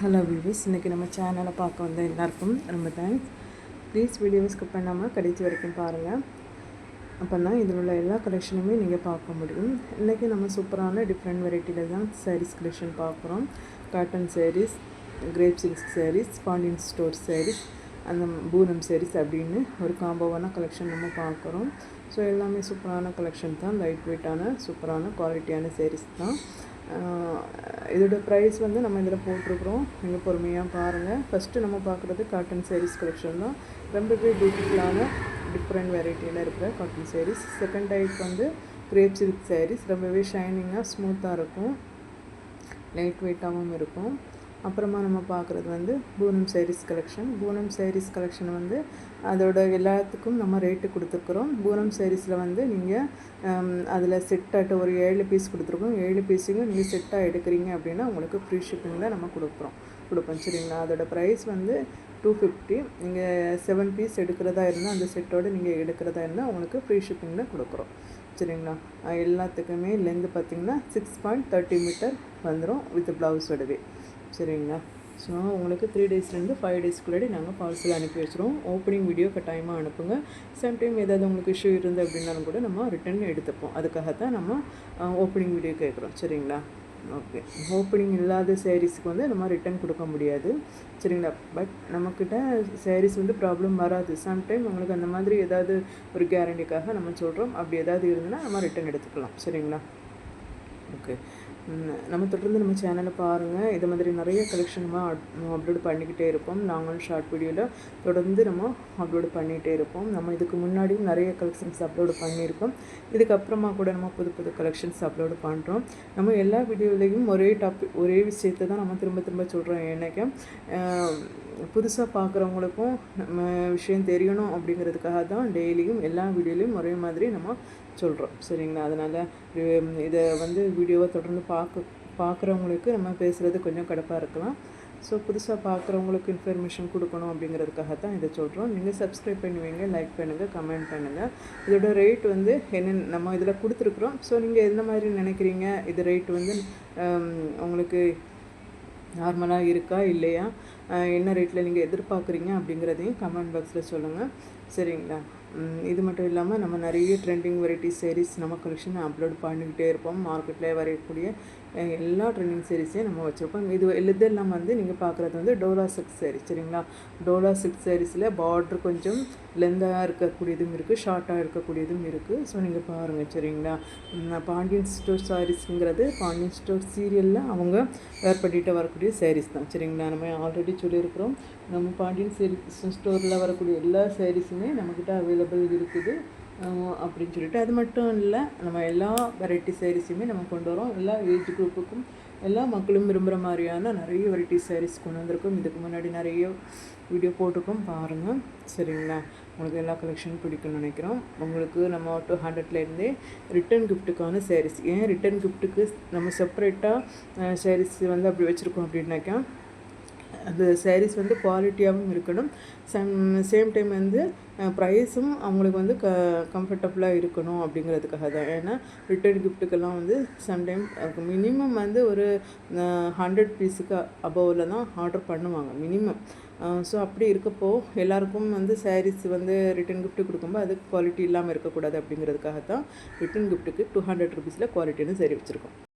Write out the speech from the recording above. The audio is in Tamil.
ஹலோ வியூவர்ஸ், இன்றைக்கி நம்ம சேனலை பார்க்க வந்த எல்லாருக்கும் ரொம்ப தேங்க்ஸ். ப்ளீஸ் வீடியோவை ஸ்கிப் பண்ணாமல் கடைசி வரைக்கும் பாருங்கள். அப்போ தான் இதில் உள்ள எல்லா கலெக்ஷனுமே நீங்கள் பார்க்க முடியும். இன்றைக்கி நம்ம சூப்பரான டிஃப்ரெண்ட் வெரைட்டியில் தான் சாரீஸ் கலெக்ஷன் பார்க்குறோம். Cotton saris, crepe silk saris, Pandian store saris, அந்த பூனம் சாரீஸ் அப்படின்னு ஒரு காம்போவான கலெக்ஷன் நம்ம பார்க்குறோம். ஸோ எல்லாமே சூப்பரான கலெக்ஷன் தான். லைட் வெயிட்டான சூப்பரான குவாலிட்டியான சாரீஸ் தான். இதோட ப்ரைஸ் வந்து நம்ம இதில் போட்டிருக்கிறோம். நீங்கள் பொறுமையாக பாருங்கள். ஃபஸ்ட்டு நம்ம பார்க்குறது காட்டன் சாரீஸ் கலெக்ஷன் தான். ரொம்பவே பியூட்டிஃபுல்லான டிஃப்ரெண்ட் வெரைட்டியில் இருக்கிற காட்டன் சாரீஸ். செகண்ட் டைப் வந்து கிரேப் சில்க் சாரீஸ். ரொம்பவே ஷைனிங்காக ஸ்மூத்தாக இருக்கும், லைட் வெயிட்டாகவும் இருக்கும். அப்புறமா நம்ம பார்க்குறது வந்து பூனம் சாரீஸ் கலெக்ஷன். பூனம் சாரீஸ் கலெக்ஷன் வந்து அதோட எல்லாத்துக்கும் நம்ம ரேட்டு கொடுத்துருக்குறோம். பூனம் சாரீஸில் வந்து நீங்கள் அதில் செட்டாகிட்ட ஒரு 7 பீஸ் கொடுத்துருக்கோம். 7 பீஸையும் நீங்கள் செட்டாக எடுக்கிறீங்க அப்படின்னா உங்களுக்கு ஃப்ரீ ஷிப்பிங்கில் நம்ம கொடுப்போம் சரிங்களா. அதோட ப்ரைஸ் வந்து 250. நீங்கள் 7 பீஸ் எடுக்கிறதா இருந்தால் அந்த செட்டோடு நீங்கள் எடுக்கிறதா இருந்தால் உங்களுக்கு ஃப்ரீ ஷிப்பிங்கில் கொடுக்குறோம் சரிங்களா. எல்லாத்துக்குமே லென்த்து பார்த்திங்கன்னா 6.30 மீட்டர் வந்துடும் வித் ப்ளவுஸோடவே சரிங்களா. ஸோ உங்களுக்கு 3 டேஸ்லேருந்து 5 டேஸ்க்குள்ளாடி நாங்கள் பார்சல் அனுப்பி வச்சுருவோம். ஓப்பனிங் வீடியோ கட்டாயமாக அனுப்புங்க. சம்டைம் ஏதாவது உங்களுக்கு இஷ்யூ இருந்து அப்படின்னாலும் கூட நம்ம ரிட்டன் எடுத்துப்போம். அதுக்காகத்தான் நம்ம ஓப்பனிங் வீடியோ கேட்குறோம் சரிங்களா. ஓகே, ஓப்பனிங் இல்லாத சாரீஸுக்கு வந்து நம்ம ரிட்டன் கொடுக்க முடியாது சரிங்களா. பட் நம்மக்கிட்ட சாரீஸ் வந்து ப்ராப்ளம் வராது. சம்டைம் உங்களுக்கு அந்த மாதிரி ஏதாவது ஒரு கேரண்டிக்காக நம்ம சொல்கிறோம். அப்படி ஏதாவது இருந்ததுன்னா நம்ம ரிட்டன் எடுத்துக்கலாம் சரிங்களா. ஓகே, நம்ம தொடர்ந்து நம்ம சேனலை பாருங்கள். இது மாதிரி நிறைய கலெக்ஷன் நம்ம அப்லோடு பண்ணிக்கிட்டே இருப்போம். நாங்களும் ஷார்ட் வீடியோவில் தொடர்ந்து நம்ம அப்லோடு பண்ணிகிட்டே இருப்போம். நம்ம இதுக்கு முன்னாடியும் நிறைய கலெக்ஷன்ஸ் அப்லோடு பண்ணியிருக்கோம். இதுக்கப்புறமா கூட நம்ம புது புது கலெக்ஷன்ஸ் அப்லோடு பண்ணுறோம். நம்ம எல்லா வீடியோவிலையும் ஒரே விஷயத்தை தான் நம்ம திரும்ப திரும்ப சொல்கிறோம். எனக்கு புதுசாக பார்க்குறவங்களுக்கும் நம்ம விஷயம் தெரியணும் அப்படிங்கிறதுக்காக தான் டெய்லியும் எல்லா வீடியோலையும் ஒரே மாதிரி நம்ம சொல்கிறோம் சரிங்களா. அதனால் இதை வந்து வீடியோவை தொடர்ந்து பார்க்குறவங்களுக்கு நம்ம பேசுகிறது கொஞ்சம் கடுப்பாக இருக்கலாம். ஸோ புதுசாக பார்க்குறவங்களுக்கு இன்ஃபர்மேஷன் கொடுக்கணும் அப்படிங்கிறதுக்காக தான் இதை சொல்கிறோம். நீங்கள் சப்ஸ்கிரைப் பண்ணுவீங்க, லைக் பண்ணுங்கள், கமெண்ட் பண்ணுங்கள். இதோட ரேட் வந்து என்னென்னு நம்ம இதில் கொடுத்துருக்குறோம். ஸோ நீங்கள் எந்த மாதிரி நினைக்கிறீங்க, இது ரேட் வந்து உங்களுக்கு நார்மலாக இருக்கா இல்லையா, என்ன ரேட்டில் நீங்கள் எதிர்பார்க்குறீங்க அப்படிங்கிறதையும் கமெண்ட் பாக்ஸில் சொல்லுங்கள் சரிங்களா. இது மட்டும் இல்லாமல் நம்ம நிறைய ட்ரெண்டிங் வெரைட்டி சாரீஸ் நம்ம கலெக்ஷன் அப்லோட் பண்ணிக்கிட்டே இருப்போம். மார்க்கெட்டில் வரையக்கூடிய எல்லா ட்ரெண்டிங் சாரீஸையும் நம்ம வச்சுருப்போம். இதெல்லாம் வந்து நீங்கள் பார்க்குறது வந்து டோலா சில்க் சாரீ சரிங்களா. டோலா சில்க் சாரீஸில் பார்ட்ரு கொஞ்சம் லெந்தாக இருக்கக்கூடியதும் இருக்குது, ஷார்ட்டாக இருக்கக்கூடியதும் இருக்குது. ஸோ நீங்கள் பாருங்கள் சரிங்களா. பாண்டியன் ஸ்டோர் சாரீஸுங்கிறது பாண்டியன் ஸ்டோர் சீரியலில் அவங்க வேர் பண்ணிட்டு வரக்கூடிய சாரீஸ் தான் சரிங்களா. நம்ம ஆல்ரெடி சொல்லியிருக்கிறோம். நம்ம பாண்டியன் ஸ்டோரில் வரக்கூடிய எல்லா சாரீஸுமே நம்மக்கிட்ட அவைலபிள் இருக்குது அப்படின்னு சொல்லிட்டு. அது மட்டும் இல்லை, நம்ம எல்லா வெரைட்டி சாரீஸுமே நம்ம கொண்டு வரோம். எல்லா ஏஜ் குரூப்புக்கும் எல்லா மக்களும் விரும்புகிற மாதிரியான நிறைய வெரைட்டி சாரீஸ் கொண்டு வந்திருக்கோம். இதுக்கு முன்னாடி நிறைய வீடியோ போட்டிருக்கோம், பாருங்கள் சரிங்களா. உங்களுக்கு எல்லா கலெக்ஷனும் பிடிக்கும்னு நினைக்கிறோம். உங்களுக்கு நம்ம 200லேருந்தே ரிட்டன் கிஃப்ட்டுக்கான சாரீஸ். ஏன் ரிட்டன் கிஃப்ட்டுக்கு நம்ம செப்பரேட்டாக சாரீஸ் வந்து அப்படி வச்சுருக்கோம் அப்படின்னாக்கா, அந்த சாரீஸ் வந்து குவாலிட்டியாகவும் இருக்கணும், சேம் டைம் வந்து ப்ரைஸும் அவங்களுக்கு வந்து கம்ஃபர்டபுளாக இருக்கணும் அப்படிங்கிறதுக்காக தான். ஏன்னா ரிட்டர்ன் கிஃப்ட்டுக்கெல்லாம் வந்து சம்டைம் மினிமம் வந்து ஒரு 100 பீஸுக்கு அபோவில் தான் ஆர்டர் பண்ணுவாங்க மினிமம். ஸோ அப்படி இருக்கப்போ எல்லாருக்கும் வந்து சாரீஸ் வந்து ரிட்டன் கிஃப்ட்டு கொடுக்கும்போது அது குவாலிட்டி இல்லாமல் இருக்கக்கூடாது அப்படிங்கிறதுக்காக தான் ரிட்டன் கிஃப்ட்டுக்கு 200 ருபீஸில் குவாலிட்டின்னு சாரீ வச்சுருக்கோம்.